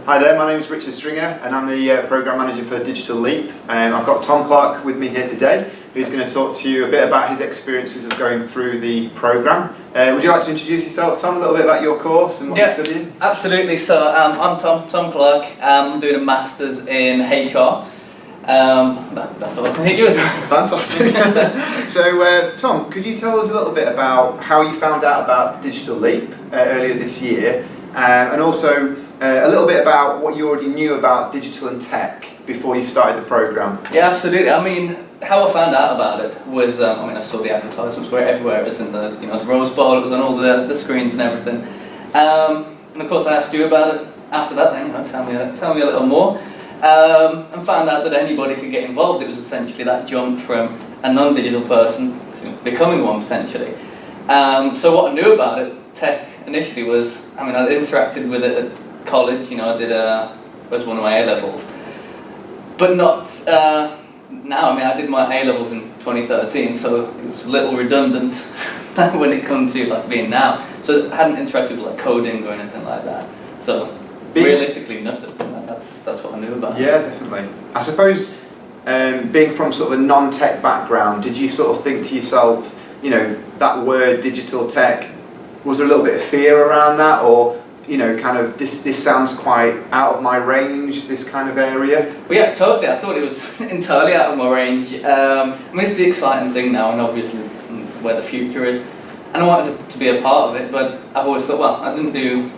Hi there, my name is Richard Stringer and I'm the Programme Manager for DigitalLEAP. I've got Tom Clarke with me here today, who's going to talk to you a bit about his experiences of going through the programme. Would you like to introduce yourself, Tom, a little bit about your course and what you're studying? Absolutely. So I'm Tom Clarke. I'm doing a Masters in HR. That's all I can hit you with. Fantastic. So Tom, could you tell us a little bit about how you found out about DigitalLEAP earlier this year, and also a little bit about what you already knew about digital and tech before you started the programme? Yeah, absolutely. I mean, how I found out about it was, I saw the advertisements were everywhere. It was in the, the Rose Bowl. It was on all the screens and everything. And of course, I asked you about it. After that, then tell me a little more. And found out that anybody could get involved. It was essentially that jump from a non-digital person to becoming one potentially. So what I knew about it, tech initially, was, I'd interacted with it at college. I did was one of my A-levels, but not now. I did my A-levels in 2013, so it was a little redundant when it comes to being now. So I hadn't interacted with coding or anything like that. So realistically, nothing. That's what I knew about. Yeah, definitely. I suppose being from sort of a non-tech background, did you sort of think to yourself, that word digital tech, was there a little bit of fear around that, or kind of this sounds quite out of my range, this kind of area? Well, yeah, totally. I thought it was entirely out of my range. It's the exciting thing now, and obviously where the future is, and I wanted to be a part of it. But I've always thought, well, I didn't do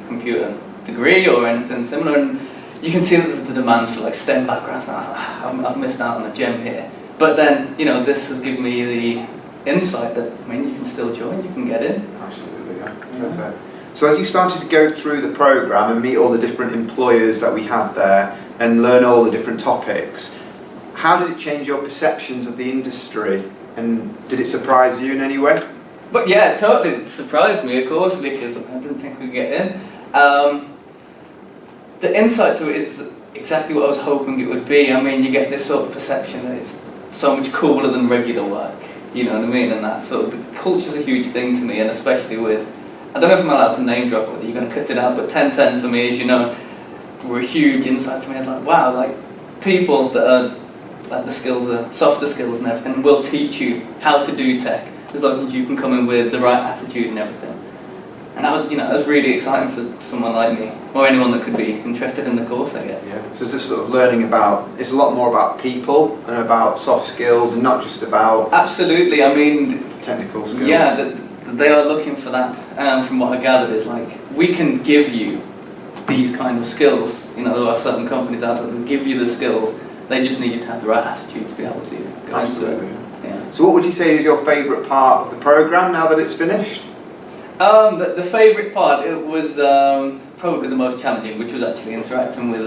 a computer degree or anything similar, and you can see that there's the demand for STEM backgrounds now. I was like, I've missed out on a gem here. But then, this has given me the insight that, you can still join, you can get in. Absolutely, yeah. Perfect. So as you started to go through the programme and meet all the different employers that we had there and learn all the different topics, how did it change your perceptions of the industry, and did it surprise you in any way? But yeah, it totally surprised me, of course, because I didn't think we'd get in. The insight to it is exactly what I was hoping it would be. You get this sort of perception that it's so much cooler than regular work, you know what I mean, and that sort of, the culture's a huge thing to me, and especially with, I don't know if I'm allowed to name drop it, whether you're going to cut it out, but 1010 for me, as you know, were a huge insight for me. I was like, wow, people that are, the skills, the softer skills and everything, will teach you how to do tech, as long as you can come in with the right attitude and everything. And that was really exciting for someone like me, or anyone that could be interested in the course, I guess. Yeah, so just sort of learning about, it's a lot more about people and about soft skills, and not just about... Absolutely, technical skills. Yeah, they are looking for that, from what I gathered, is we can give you these kind of skills. There are certain companies out there that give you the skills, they just need you to have the right attitude to be able to go Absolutely. into it. Yeah. So what would you say is your favourite part of the programme now that it's finished? The favourite part, it was probably the most challenging, which was actually interacting with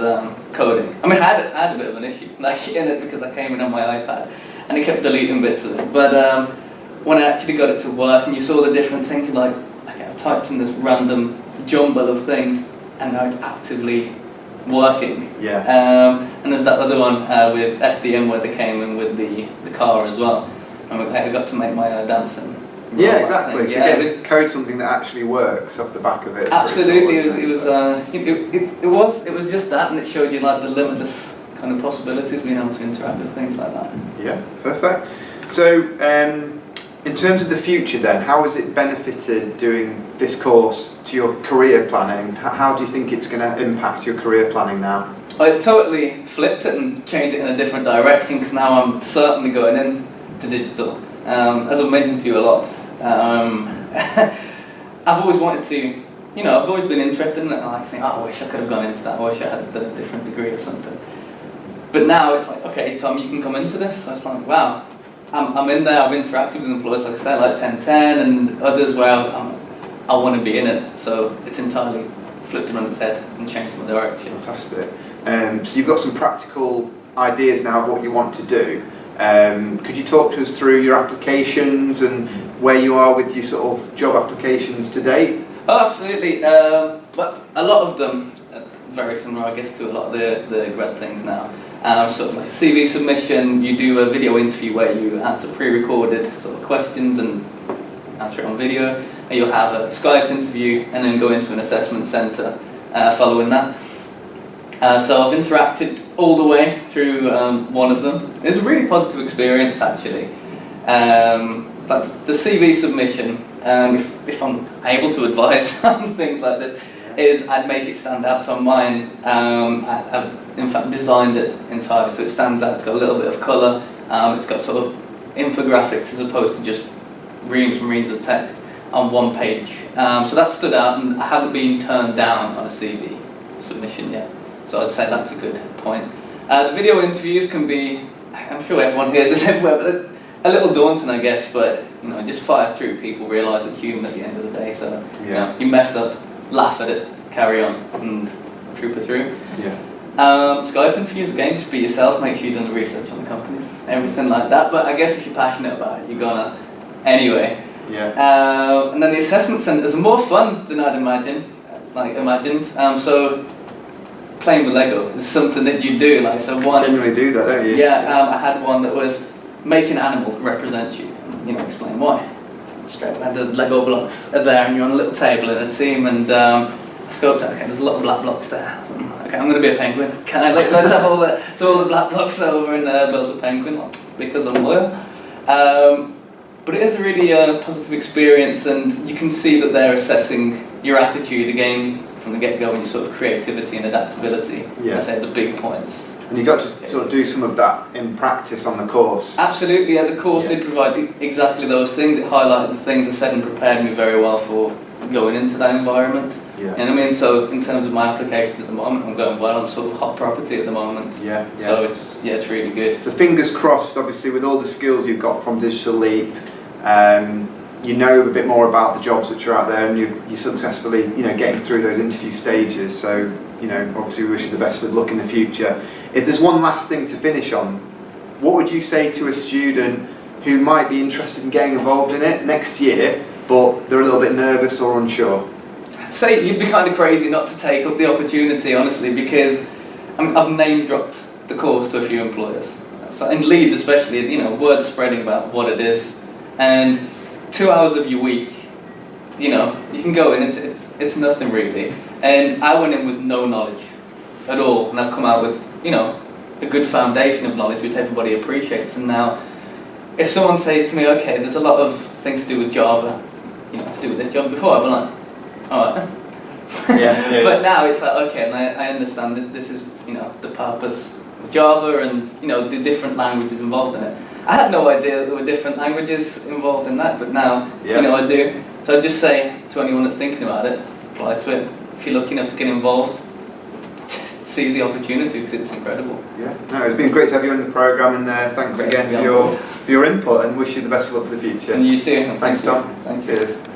coding. I had a bit of an issue in it, because I came in on my iPad and it kept deleting bits of it. But when I actually got it to work and you saw the different things, okay, I typed in this random jumble of things and now it's actively working. Yeah. And there's that other one with FDM where they came in with the car as well. And I got to make my dancing. Yeah, exactly. So you get to code something that actually works off the back of it. Absolutely, it was just that, and it showed you the limitless kind of possibilities, being able to interact with things like that. Yeah, perfect. So, in terms of the future then, how has it benefited doing this course to your career planning? How do you think it's going to impact your career planning now? I've totally flipped it and changed it in a different direction, because now I'm certainly going into digital. As I've mentioned to you a lot, I've always wanted to, I've always been interested in it, and I think, I wish I could have gone into that, I wish I had a different degree or something. But now it's okay, Tom, you can come into this. So it's wow, I'm in there, I've interacted with employers, like I said, 1010 and others where I want to be in it. So it's entirely flipped it on its head and changed my direction. Fantastic. So you've got some practical ideas now of what you want to do. Could you talk to us through your applications and where you are with your sort of job applications to date? Oh, absolutely. But a lot of them are very similar, I guess, to a lot of the grad things now. Sort of like a CV submission, you do a video interview where you answer pre-recorded sort of questions and answer it on video, and you'll have a Skype interview and then go into an assessment centre following that. So I've interacted all the way through one of them. It's a really positive experience actually. But the CV submission, if I'm able to advise on things like this, is I'd make it stand out. So mine, I've in fact designed it entirely so it stands out. It's got a little bit of colour. It's got sort of infographics as opposed to just reams and reams of text on one page. So that stood out, and I haven't been turned down on a CV submission yet. So I'd say that's a good point. The video interviews can be, I'm sure everyone hears this everywhere, but a little daunting, I guess. But you know, just fire through. People realise that human at the end of the day. So you know, you mess up, laugh at it, carry on, and trooper through. Skype interviews, again, just be yourself. Make sure you've done the research on the companies, everything like that. But I guess if you're passionate about it, you're gonna anyway. And then the assessment centres are more fun than I'd imagined. So playing with Lego is something that you do. Like so, one genuinely do that, don't you? I had one that was make an animal represent you. You know, explain why. Straight away, the Lego blocks are there, and you're on a little table in a team, and I scoped out. Okay, there's a lot of black blocks there. Okay, I'm going to be a penguin. Can I? Let's have all the black blocks over and build a penguin because I'm loyal. But it is a really positive experience, and you can see that they're assessing your attitude again from the get-go, and your sort of creativity and adaptability. I say the big points. And you got to sort of do some of that in practice on the course. Absolutely, yeah. The course did provide exactly those things. It highlighted the things I said and prepared me very well for going into that environment. And I mean, so in terms of my applications at the moment, I'm going well. I'm sort of hot property at the moment. So it's really good. So fingers crossed, obviously, with all the skills you've got from DigitalLEAP, you know a bit more about the jobs which are out there, and you're successfully, you know, getting through those interview stages. So, you know, obviously we wish you the best of luck in the future. If there's one last thing to finish on, what would you say to a student who might be interested in getting involved in it next year, but they're a little bit nervous or unsure? I'd say you'd be kind of crazy not to take up the opportunity, honestly, because I've name dropped the course to a few employers. So in Leeds especially, you know, word spreading about what it is, and 2 hours of your week, you know, you can go in, it's nothing really. And I went in with no knowledge at all, and I've come out with, you know, a good foundation of knowledge which everybody appreciates. And now, if someone says to me, okay, there's a lot of things to do with Java, you know, to do with this job, before I'd be like, alright. But now it's like, okay, and I understand this is, you know, the purpose of Java and, you know, the different languages involved in it. I had no idea there were different languages involved in that, but now, you know, I do. So I'd just say to anyone that's thinking about it, apply to it. If you're lucky enough to get involved, seize the opportunity because it's incredible. No, it's been great to have you on the programme, and thanks again for your input, and wish you the best of luck for the future. And you too. Thanks, Tom. Thank you. Cheers.